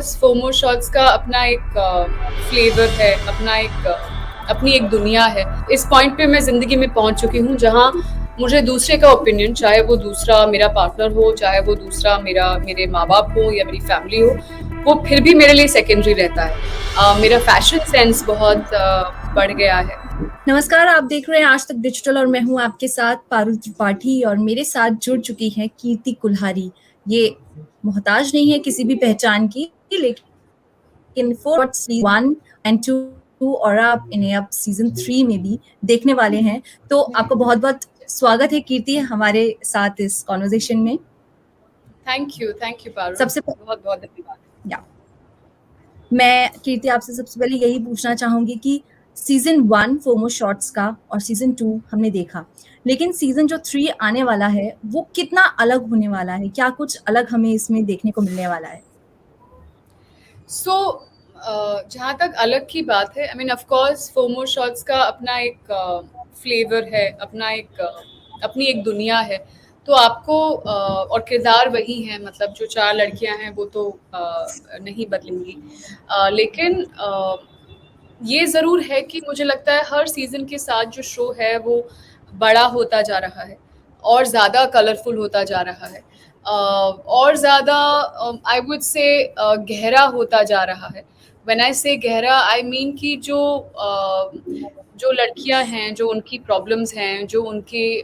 Course FOMO shots का अपना एक फ्लेवर है, अपनी एक दुनिया है। इस पॉइंट पे मैं ज़िंदगी में पहुंच चुकी हूँ जहाँ मुझे दूसरे का ओपिनियन, चाहे वो दूसरा मेरा पार्टनर हो, चाहे वो दूसरा मेरे माँ-बाप हो या मेरी फैमिली हो, वो फिर भी मेरे लिए सेकेंडरी रहता है। मेरा फैशन सेंस बहुत बढ़ गया है। नमस्कार, आप देख रहे हैं आज तक डिजिटल और मैं हूं आपके साथ पारुल त्रिपाठी और मेरे साथ जुड़ चुकी हैं कीर्ति कुल्हारी। ये मोहताज नहीं है किसी भी पहचान की, लेकिन 1 and 2 और आप इन्हें अब सीजन 3 में भी देखने वाले हैं। तो आपको बहुत बहुत स्वागत है कीर्ति हमारे साथ इस कॉन्वर्जेशन में। थैंक यू पारुल, सबसे बहुत बहुत धन्यवाद। या मैं कीर्ति आपसे सबसे पहले यही पूछना चाहूंगी कि सीजन 1 फोमो शॉट्स का और सीजन 2 हमने देखा, लेकिन सीजन जो 3 आने वाला है वो कितना अलग होने वाला है? क्या कुछ अलग हमें इसमें देखने को मिलने वाला है? जहाँ तक अलग की बात है, I mean of course FOMO shots का अपना एक फ्लेवर है, अपनी एक दुनिया है। तो आपको और किरदार वही हैं, मतलब जो 4 लड़कियां हैं वो तो नहीं बदलेंगी। लेकिन ये ज़रूर है कि मुझे लगता है हर सीज़न के साथ जो शो है वो बड़ा होता जा रहा है और ज़्यादा कलरफुल होता जा रहा है, और ज़्यादा आई वुड से गहरा होता जा रहा है। व्हेन आई से गहरा, आई मीन कि जो लड़कियां हैं, जो उनकी प्रॉब्लम्स हैं, जो उनके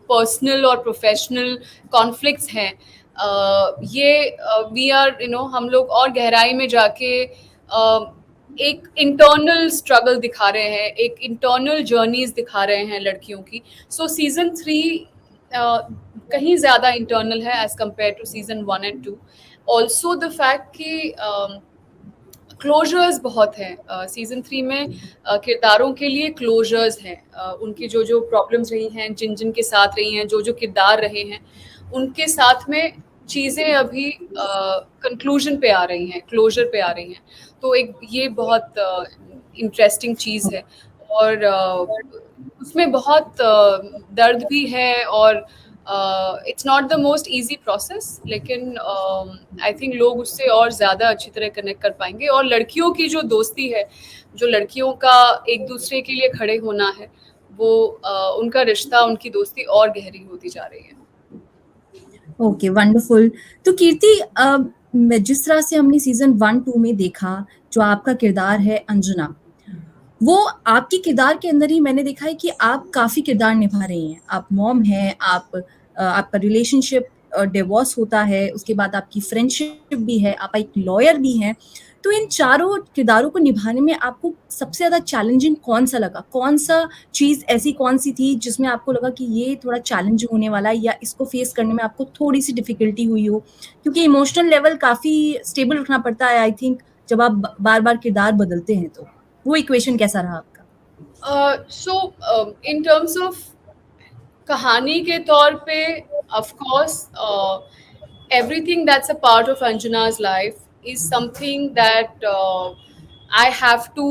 पर्सनल और प्रोफेशनल कॉन्फ्लिक्ट्स हैं, ये वी आर हम लोग और गहराई में जाके एक इंटरनल स्ट्रगल दिखा रहे हैं, एक इंटरनल जर्नीज दिखा रहे हैं लड़कियों की। सो सीजन 3 कहीं ज़्यादा इंटरनल है as compare to season 1 and 2। Also the fact कि क्लोजर्स बहुत हैं सीजन 3 में। किरदारों के लिए क्लोजर्स हैं, उनकी जो जो प्रॉब्लम्स रही हैं, जिन जिन के साथ रही हैं, जो जो किरदार रहे हैं, उनके साथ में चीज़ें अभी कंक्लूजन पे आ रही हैं, क्लोजर पे आ रही हैं। तो एक ये बहुत इंटरेस्टिंग चीज़ है, और उसमें बहुत दर्द भी है, और it's not the most easy process, लेकिन आई थिंक लोग उससे और ज़्यादा अच्छी तरह कनेक्ट कर पाएंगे। और लड़कियों की जो दोस्ती है, जो लड़कियों का एक दूसरे के लिए खड़े होना है, वो उनका रिश्ता, उनकी दोस्ती और गहरी होती जा रही है। Okay, wonderful. तो कीर्ति, जिस तरह से हमने सीजन 1-2 में देखा, जो आपका किरदार है अंजना, वो आपकी किरदार के अंदर ही मैंने देखा है कि आप काफी किरदार निभा रही हैं। आप मॉम हैं, आपका रिलेशनशिप डिवोर्स होता है, उसके बाद आपकी फ्रेंडशिप भी है, आप एक लॉयर भी हैं। तो इन चारों किरदारों को निभाने में आपको सबसे ज्यादा चैलेंजिंग कौन सा लगा? कौन सा चीज ऐसी कौन सी थी जिसमें आपको लगा कि ये थोड़ा चैलेंजिंग होने वाला है, या इसको फेस करने में आपको थोड़ी सी डिफिकल्टी हुई हो? क्योंकि इमोशनल लेवल काफी स्टेबल रखना पड़ता है, आई थिंक, जब आप बार बार किरदार बदलते हैं। तो वो इक्वेशन कैसा रहा आपका? इन टर्म्स ऑफ कहानी के तौर पे, of course everything that's a part of Anjana's life is something that I have to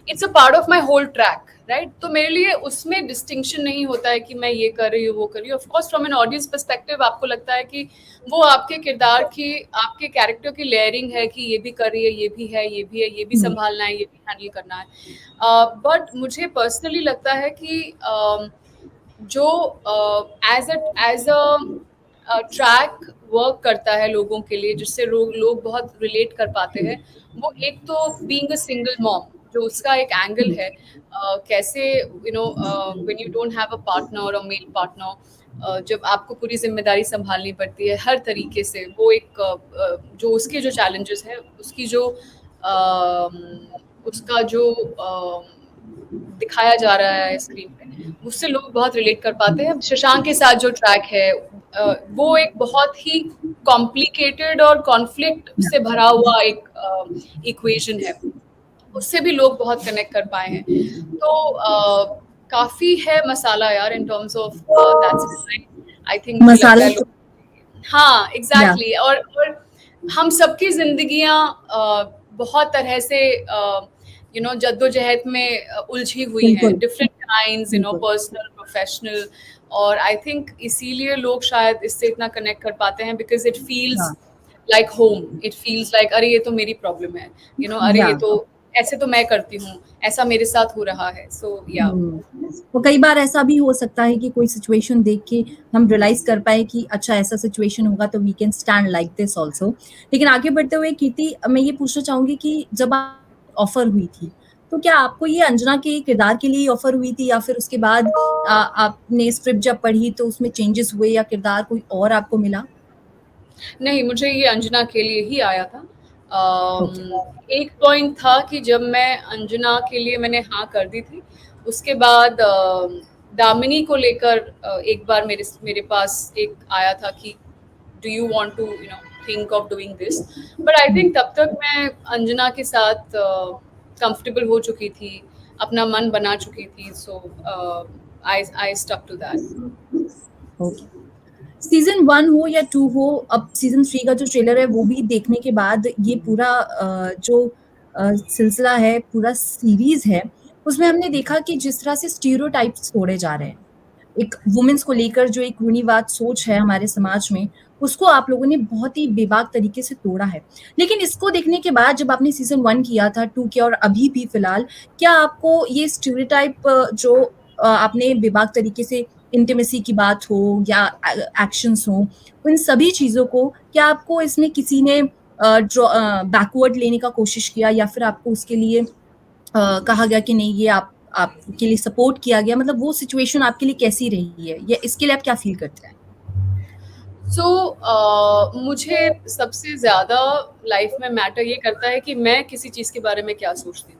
it's a part of my whole track, right? तो मेरे लिए उसमें डिस्टिंक्शन नहीं होता है कि मैं ये कर रही हूँ, वो कर रही हूँ। Of course from an audience perspective आपको लगता है कि वो आपके किरदार की, आपके कैरेक्टर की लेयरिंग है कि ये भी कर रही है, ये भी है, ये भी है, ये भी संभालना है, ये भी हैंडल करना है। बट मुझे पर्सनली लगता है कि जो एज अ ट्रैक वर्क करता है लोगों के लिए, जिससे लोग बहुत रिलेट कर पाते हैं, वो एक तो बीइंग अ सिंगल मॉम, जो उसका एक एंगल है, कैसे when you don't have a partner और मेल पार्टनर, जब आपको पूरी जिम्मेदारी संभालनी पड़ती है हर तरीके से, वो एक जो उसके जो चैलेंजेस है, उसका जो दिखाया जा रहा है स्क्रीन पे, उससे लोग बहुत रिलेट कर पाते हैं। शशांक के साथ जो ट्रैक है, वो एक बहुत ही कॉम्प्लिकेटेड और कॉन्फ्लिक्ट से भरा हुआ एक इक्वेशन है, उससे भी लोग बहुत कनेक्ट कर पाए हैं। तो काफी है मसाला यार, in terms of that's I think, मुझे लगता है हाँ एग्जैक्टली। और हम सबकी जिंदगियां बहुत तरह से जद्दोजहद में उलझी हुई हैं, डिफरेंट काइंड्स, पर्सनल, प्रोफेशनल। और आई थिंक इसीलिए लोग शायद इससे इतना कनेक्ट कर पाते हैं, because it feels like home. It feels like अरे ये तो मेरी problem है, अरे ये या तो ऐसे तो मैं करती हूँ, ऐसा मेरे साथ हो रहा है. So yeah. तो कई बार ऐसा भी हो सकता है कि कोई सिचुएशन देख के हम रियलाइज कर पाए कि अच्छा ऐसा सिचुएशन होगा तो we can stand like this also. लेकिन आगे बढ़ते हुए कीर्ति, मैं ये पूछना चाहूंगी कि जब ऑफर हुई थी तो क्या आपको ये अंजना के किरदार के लिए ऑफर हुई थी या फिर उसके बाद आपने स्क्रिप्ट जब पढ़ी तो उसमें चेंजेस हुए या किरदार कोई और आपको मिला? नहीं, मुझे ये अंजना के लिए ही आया था. ओके। एक पॉइंट था कि जब मैं अंजना के लिए मैंने हाँ कर दी थी, उसके बाद दामिनी को लेकर एक बार मेरे मेरे पास एक आया था कि do you want to think of doing this. But I think तब तक मैं अंजना के साथ कंफर्टेबल हो चुकी थी, अपना मन बना चुकी थी. So I stuck to that. Okay. Season 1 हो या 2 हो, अब सीजन 3 का जो ट्रेलर है वो भी देखने के बाद ये पूरा जो सिलसिला है, पूरा सीरीज है, उसमें हमने देखा कि जिस तरह से स्टीरियोटाइप्स तोड़े जा रहे हैं, एक वुमेन्स को लेकर जो एक रूढ़िवाद सोच है हमारे समाज में, उसको आप लोगों ने बहुत ही बेबाक तरीके से तोड़ा है। लेकिन इसको देखने के बाद जब आपने सीजन 1 किया था, 2 किया और अभी भी फिलहाल, क्या आपको ये स्टीरियोटाइप जो आपने बेबाक तरीके से इंटीमेसी की बात हो या एक्शंस हो, उन सभी चीज़ों को क्या आपको इसमें किसी ने बैकवर्ड लेने का कोशिश किया या फिर आपको उसके लिए कहा गया कि नहीं ये आपके लिए सपोर्ट किया गया, मतलब वो सिचुएशन आपके लिए कैसी रही है या इसके लिए आप क्या फील करते हैं? सो मुझे सबसे ज़्यादा लाइफ में मैटर ये करता है कि मैं किसी चीज़ के बारे में क्या सोचती हूँ.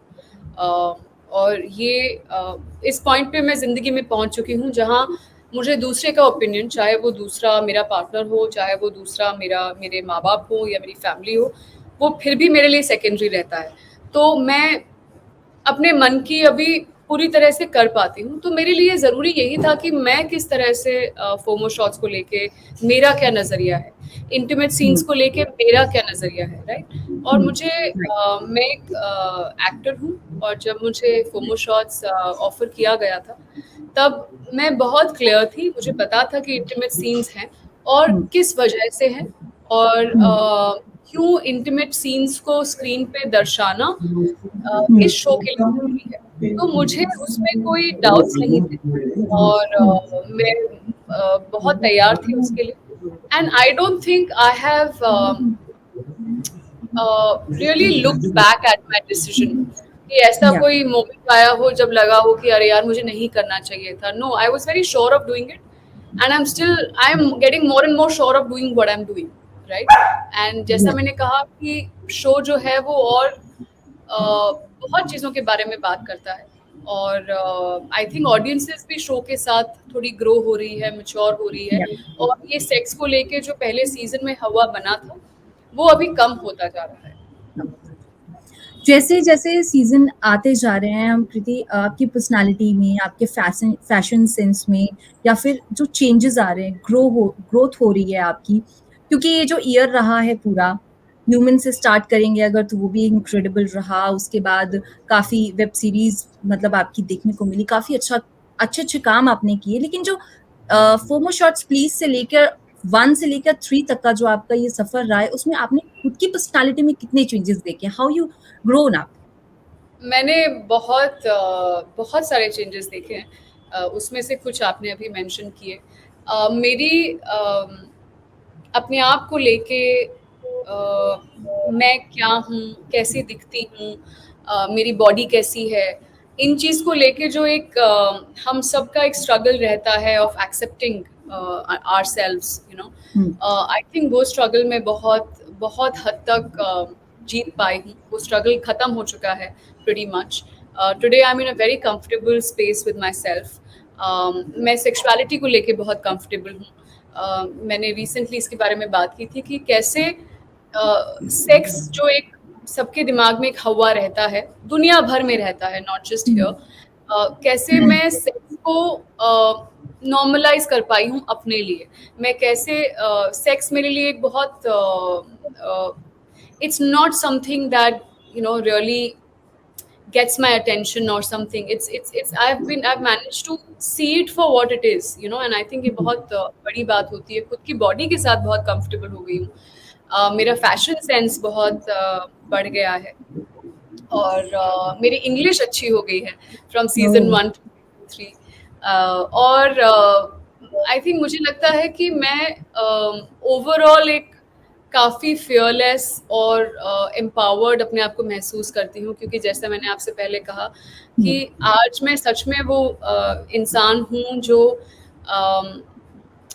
और ये इस पॉइंट पे मैं ज़िंदगी में पहुँच चुकी हूँ जहाँ मुझे दूसरे का ओपिनियन, चाहे वो दूसरा मेरा पार्टनर हो, चाहे वो दूसरा मेरे माँ बाप हो या मेरी फैमिली हो, वो फिर भी मेरे लिए सेकेंडरी रहता है. तो मैं अपने मन की अभी पूरी तरह से कर पाती हूँ. तो मेरे लिए ज़रूरी यही था कि मैं किस तरह से फोमो शॉट्स को लेके मेरा क्या नज़रिया है, इंटीमेट सीन्स हुँ, को लेके मेरा क्या नज़रिया है, राइट. और हुँ, मुझे राइट, मैं एक एक्टर हूँ, और जब मुझे फोमो शॉट्स ऑफर किया गया था, तब मैं बहुत क्लियर थी. मुझे पता था कि इंटीमेट सीन्स हैं और हुँ, किस वजह से हैं, और हुँ, क्यों इंटीमेट सीन्स को स्क्रीन पे दर्शाना हुँ, इस शो के लिए ज़रूरी है. तो मुझे उसमें कोई डाउट्स नहीं थे, और हुँ, मैं बहुत तैयार थी उसके लिए. And I don't think I have really looked back at my decision, कि ऐसा या कोई मोमेंट आया हो जब लगा हो कि अरे यार मुझे नहीं करना चाहिए था. No, I was very sure of doing it, and I am getting more and more sure of doing what I am doing, right. And जैसा या मैंने कहा कि शो जो है वो और बहुत चीज़ों के बारे में बात करता है, और आई थिंक ऑडियंसेस भी शो के साथ थोड़ी ग्रो हो रही है, मैच्योर हो रही है. या और ये सेक्स को लेके जो पहले सीजन में हवा बना था, वो अभी कम होता जा रहा है. जैसे-जैसे सीज़न आते जा रहे हैं, हम कृति आपकी पर्सनैलिटी में, आपके फैशन सेंस में या फिर जो चेंजेज़ आ रहे हैं, ग्रोथ हो रही है आपकी, क्योंकि ये जो ईयर रहा है पूरा, ह्यूमन से स्टार्ट करेंगे अगर तो वो भी इनक्रेडिबल रहा, उसके बाद काफ़ी वेब सीरीज़ मतलब आपकी देखने को मिली, काफ़ी अच्छे-अच्छे काम आपने किए। लेकिन जो फोमो शॉट्स प्लीज़ से लेकर 1 से लेकर 3 तक का जो आपका ये सफ़र रहा है, उसमें आपने खुद की पर्सनैलिटी में कितने चेंजेज़ देखे? How you grown up? मैंने बहुत सारे चेंजेस देखे हैं. उसमें से कुछ आपने अभी मेंशन किए. मेरी अपने आप को लेके मैं क्या हूँ, कैसी दिखती हूँ, मेरी बॉडी कैसी है, इन चीज़ को लेके जो एक हम सबका एक स्ट्रगल रहता है of accepting ourselves, hmm, I think वो स्ट्रगल में बहुत बहुत हद तक जीत पाई हूँ. वो स्ट्रगल खत्म हो चुका है pretty much. Today I'm in a very comfortable space with myself. मैं सेक्सुअलिटी को लेके बहुत कंफर्टेबल हूँ. मैंने रिसेंटली इसके बारे में बात की थी कि कैसे सेक्स जो एक सबके दिमाग में एक हवा रहता है, दुनिया भर में रहता है, नॉट जस्ट हुँ, हियर. कैसे मैं सेक्स को नॉर्मलाइज कर पाई हूँ अपने लिए. मैं कैसे सेक्स मेरे लिए एक बहुत it's not something that really gets my attention or something. It's I've managed to see it for what it is. And I think ये बहुत बड़ी बात होती है. खुद की बॉडी के साथ बहुत कंफर्टेबल हो गई हूँ. मेरा फैशन सेंस बहुत बढ़ गया है, और मेरी इंग्लिश अच्छी हो गई है फ्रॉम सीजन ओह! 1 to 3। और आई थिंक मुझे लगता है कि मैं ओवरऑल एक काफ़ी फियरलेस और एम्पावर्ड अपने आप को महसूस करती हूँ, क्योंकि जैसा मैंने आपसे पहले कहा हुँ, कि आज मैं सच में वो इंसान हूँ जो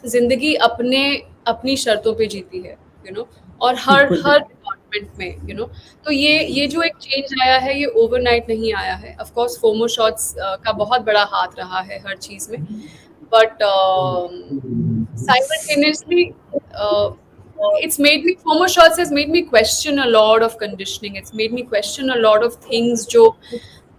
ज़िंदगी अपने अपनी शर्तों पे जीती है, यू नो, और हर बिल्कुल, हर डिपार्टमेंट में, यू नो। तो ये जो एक चेंज आया है, ये ओवरनाइट नहीं आया है। ऑफ कोर्स फोमो शॉट्स का बहुत बड़ा हाथ रहा है हर चीज़ में, but simultaneously it's made me FOMO shots has made me question a lot of conditioning. It's made me question a lot of things जो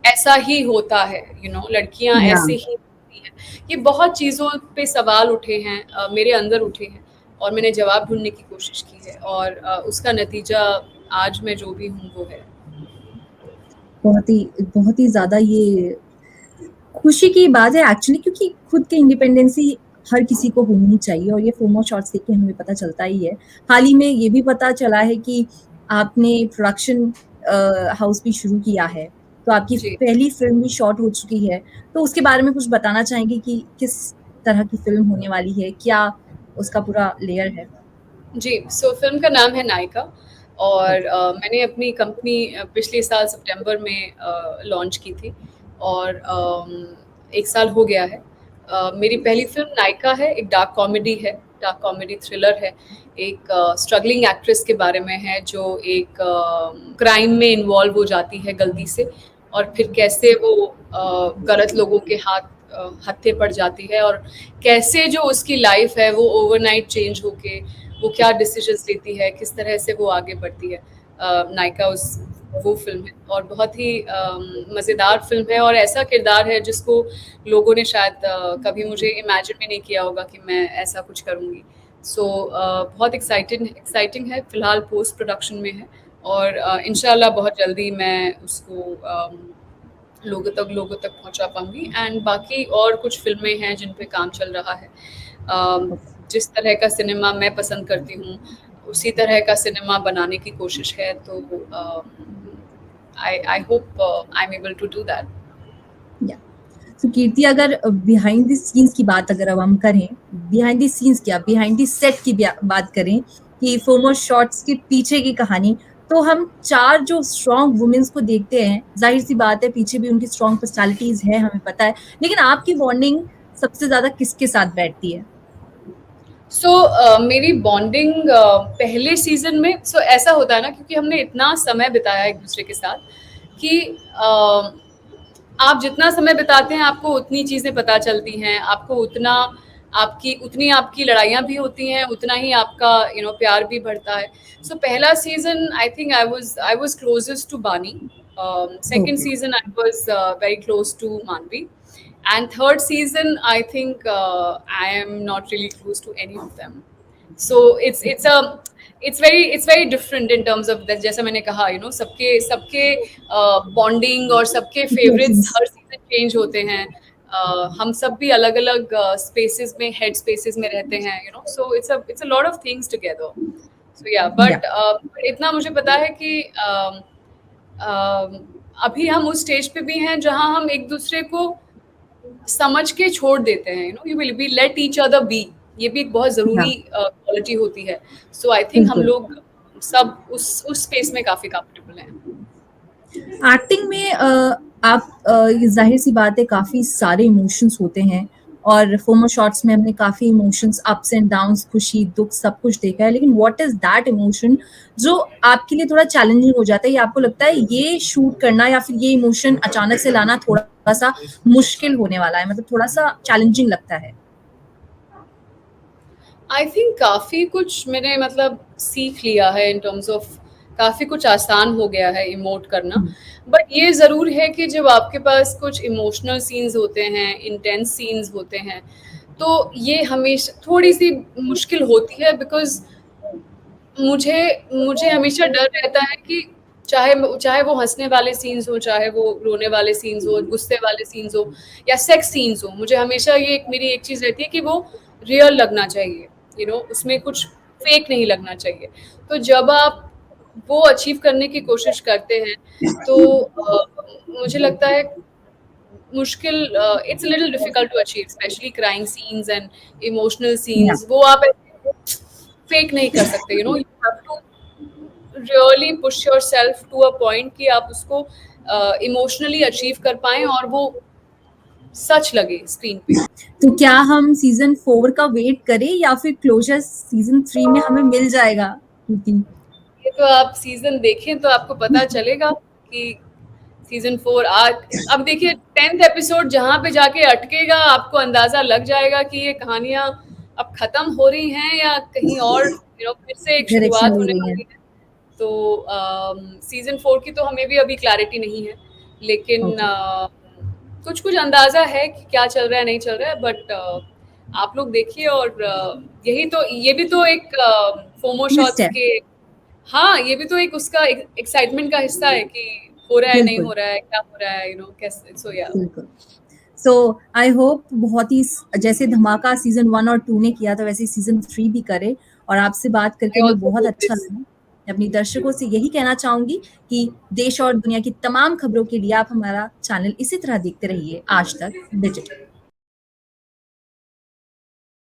ऐसा ही होता है, you know, लड़कियां या ऐसे ही होती हैं। ये बहुत चीज़ों पे सवाल उठे हैं, मेरे अंदर उठे हैं, और मैंने जवाब ढूंढने की कोशिश की है, और उसका नतीजा आज मैं जो भी हूँ वो है। बहुत ही ज़्यादा ये खुशी की बात है एक्चुअली, क्योंकि खुद की इंडिपेंडेंसी हर किसी को होनी चाहिए और ये फोमो शॉट्स देख के हमें पता चलता ही है। हाल ही में ये भी पता चला है कि आपने प्रोडक्शन हाउस भी शुरू किया है, तो आपकी जी। पहली फ़िल्म भी शॉट हो चुकी है। तो उसके बारे में कुछ बताना चाहेंगे कि किस तरह की फ़िल्म होने वाली है? क्या उसका पूरा लेयर है? जी, सो फ़िल्म का नाम है नायिका, और ओके, मैंने अपनी कंपनी पिछले साल सितंबर में लॉन्च की थी, और 1 साल हो गया है। मेरी पहली फ़िल्म नायिका है, एक डार्क कॉमेडी थ्रिलर है। एक स्ट्रगलिंग एक्ट्रेस के बारे में है जो एक क्राइम में इन्वॉल्व हो जाती है गलती से, और फिर कैसे वो गलत लोगों के हाथ हत्थे पड़ जाती है, और कैसे जो उसकी लाइफ़ है वो ओवरनाइट चेंज होके वो क्या डिसीजंस लेती है, किस तरह से वो आगे बढ़ती है। नायिका उस वो फ़िल्म है, और बहुत ही मज़ेदार फ़िल्म है, और ऐसा किरदार है जिसको लोगों ने शायद कभी मुझे इमेजिन भी नहीं किया होगा कि मैं ऐसा कुछ करूँगी। सो बहुत एक्साइटिंग है, फ़िलहाल पोस्ट प्रोडक्शन में है, और इंशाल्लाह बहुत जल्दी मैं उसको लोगों तक पहुँचा पाऊँगी, एंड बाकी और कुछ फ़िल्में हैं जिन पे काम चल रहा है। ओके। जिस तरह का सिनेमा मैं पसंद करती हूँ, उसी तरह का सिनेमा बनाने की कोशिश है, तो I hope I am able to do that. या तो कीर्ति, अगर बिहाइंड द सीन्स की बात अगर अब हम करें, बिहाइंड द सीन्स क्या, बिहाइंड द सेट की बात करें कि फोमो शॉट्स के पीछे की कहानी, तो हम 4 जो स्ट्रॉन्ग वुमेन्स को देखते हैं, ज़ाहिर-सी बात है पीछे भी उनकी स्ट्रॉन्ग पर्सनैलिटीज़ हैं, हमें पता है। लेकिन आपकी बॉन्डिंग सबसे ज़्यादा किसके साथ बैठती है? सो मेरी बॉन्डिंग पहले सीज़न में, ऐसा होता है ना, क्योंकि हमने इतना समय बिताया एक-दूसरे के साथ कि आप जितना समय बिताते हैं, आपको उतनी चीज़ें पता चलती हैं, आपको उतनी आपकी लड़ाइयाँ भी होती हैं, उतना ही आपका प्यार भी बढ़ता है। सो पहला season I think I was closest to Baani, second okay, season I was very close to Manvi, and third season I think I am not really close to any of them. So it's very different in terms of that, जैसा मैंने कहा, सबके सबके bonding और सबके favourites emotions, हर season change होते हैं। हम सब भी अलग अलग स्पेसेस में, हेड स्पेसेस में रहते हैं, so it's a lot of things together. So yeah, yeah but इतना मुझे पता है कि अभी हम उस स्टेज पे भी हैं जहां हम एक दूसरे को समझ के छोड़ देते हैं, you will be let each other be. ये भी एक बहुत या ज़रूरी क्वालिटी होती है। सो आई थिंक हम बिल्कुल। लोग सब उस स्पेस में काफ़ी कंफर्टेबल हैं। एक्टिंग में आप ये ज़ाहिर-सी बात है काफ़ी सारे इमोशंस होते हैं और फोमो शॉट्स में हमने काफ़ी इमोशंस, अप्स एंड डाउन्स, खुशी, दुःख सब कुछ देखा है। लेकिन व्हाट इज़ दैट इमोशन जो आपके लिए थोड़ा चैलेंजिंग हो जाता है या आपको लगता है ये शूट करना या फिर ये इमोशन अचानक से लाना थोड़ा-सा मुश्किल होने वाला है, मतलब थोड़ा-सा चैलेंजिंग लगता है? आई थिंक काफ़ी कुछ मैंने मतलब सीख लिया है इन टर्म्स ऑफ, काफ़ी कुछ आसान हो गया है इमोट करना। हुँ, बट ये ज़रूर है कि जब आपके पास कुछ इमोशनल सीन्स होते हैं, इंटेंस सीन्स होते हैं, तो ये हमेशा थोड़ी-सी मुश्किल होती है, बिकॉज़ मुझे मुझे हमेशा डर रहता है कि चाहे वो हँसने वाले सीन्स हो, चाहे वो रोने वाले सीन्स हो, गुस्से वाले सीन्स हो, या सेक्स सीन्स हो, मुझे हमेशा ये एक मेरी एक चीज़ रहती है कि वो रियल लगना चाहिए, उसमें कुछ फेक नहीं लगना चाहिए। तो जब आप वो अचीव करने की कोशिश करते हैं, तो मुझे लगता है मुश्किल, it's a little difficult to achieve, specially crying scenes and emotional या सीन्स, वो आप फेक नहीं कर सकते, you have to really push yourself to a point कि आप उसको इमोशनली अचीव कर पाएँ और वो सच लगे स्क्रीन पे। तो क्या हम सीजन 4 का वेट करें या फिर क्लोजर सीजन 3 में हमें मिल जाएगा? ये तो आप सीज़न देखें तो आपको पता चलेगा कि सीज़न 4 आज, अब देखिए 10th एपिसोड जहाँ पे जाके अटकेगा, आपको अंदाज़ा लग जाएगा कि ये कहानियाँ अब खत्म हो रही हैं या कहीं और फिर से एक डायरेक्शन शुरुआत ले होने रही है। वाली है। तो सीज़न 4 की तो हमें भी अभी क्लैरिटी नहीं है, लेकिन ओके, कुछ-कुछ अंदाज़ा है कि क्या चल रहा है, नहीं चल रहा है, बट आप लोग देखिए। और ये भी तो एक फोमो ट्विस्ट शॉट्स है, के, हाँ, ये भी तो एक उसका एक्साइटमेंट का हिस्सा है कि हो रहा है, नहीं बिल्कुल, हो रहा है, क्या हो रहा है, कैसे, सो या। बिल्कुल। सो आई होप बहुत ही जैसे धमाका सीजन 1 और 2 ने किया था वैसे सीजन 3 भी करे, और आपसे बात करके आई हमें ऑल्सो बहुत होप अच्छा दिस। लगा। मैं अपनी दर्शकों से यही कहना चाहूँगी कि देश और दुनिया की तमाम खबरों के लिए आप हमारा चैनल इसी तरह देखते रहिए, आज तक डिजिटल।